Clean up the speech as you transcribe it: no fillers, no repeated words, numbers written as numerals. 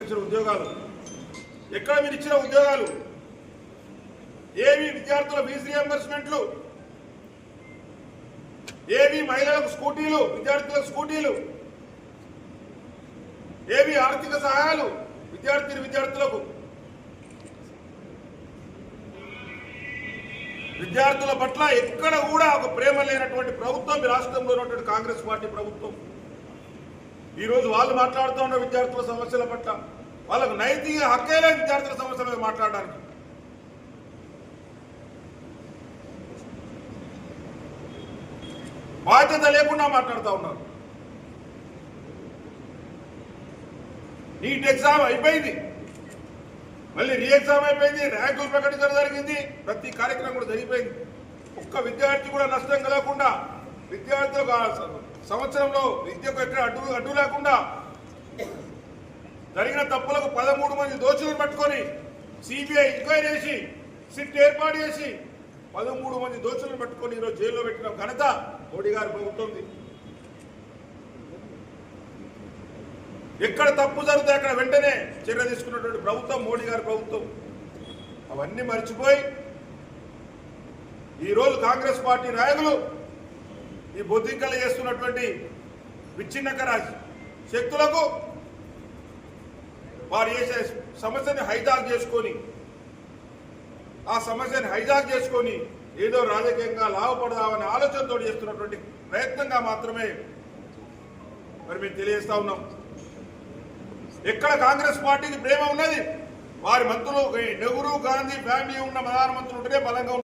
కల్పించిన ఉద్యోగాలు ఎక్కడ మీరు ఇచ్చిన ఉద్యోగాలు ఏవి విద్యార్థుల ఫీజు రియంబర్స్మెంట్లు ఏవి మహిళలకు స్కూటీలు విద్యార్థులకు స్కూటీలు ఏవి ఆర్థిక సహాయాలు విద్యార్థులకు విద్యార్థుల పట్ల ఎక్కడ కూడా ఒక ప్రేమ లేనటువంటి ప్రభుత్వం ఈ రాష్ట్రంలో ఉన్నటువంటి కాంగ్రెస్ పార్టీ ప్రభుత్వం ఈరోజు వాళ్ళు మాట్లాడుతూ ఉన్న విద్యార్థుల సమస్యల పట్ల వాళ్ళకు నైతిక హక్కేలే విద్యార్థుల సమస్యల మీద మాట్లాడడానికి బాధ్యత లేకుండా మాట్లాడుతూ ఉన్నారు నీట్ ఎగ్జామ్ అయిపోయింది మళ్ళీ రీ ఎగ్జామ్ అయిపోయింది ర్యాంకులు ప్రకటించడం జరిగింది ప్రతి కార్యక్రమం కూడా జరిగిపోయింది ఒక్క విద్యార్థి కూడా నష్టం కలగకుండా విద్యార్థులకు సంవత్సరంలో విద్యకు ఎక్కడ అడ్డు లేకుండా జరిగిన తప్పులకు 13 మంది దోషులను పట్టుకొని సిబిఐ ఎంక్వైరీ చేసి సిట్ ఏర్పాటు చేసి 13 మంది దోషులను పట్టుకొని ఈరోజు జైల్లో పెట్టిన ఘనత మోడీ గారి ప్రభుత్వం. ఎక్కడ తప్పు జరిగితే అక్కడ వెంటనే చర్య తీసుకున్నటువంటి ప్రభుత్వం మోడీ గారి ప్రభుత్వం. అవన్నీ మర్చిపోయి ఈరోజు కాంగ్రెస్ పార్టీ నాయకులు ఈ బొద్దింకలు చేస్తున్నటువంటి విచ్ఛిన్నకర శక్తులకు వారు చేసే సమస్యని హైజాక్ చేసుకొని ఏదో రాజకీయంగా లాభపడదామనే ఆలోచనతో చేస్తున్నటువంటి ప్రయత్నంగా మాత్రమే మరి మేము తెలియజేస్తా ఉన్నాం. ఎక్కడ కాంగ్రెస్ పార్టీకి ప్రేమ ఉన్నది వారి మంత్రులు నెహ్రూ గాంధీ ఫ్యామిలీ ఉన్న ప్రధానమంత్రులు ఉంటేనే బలంగా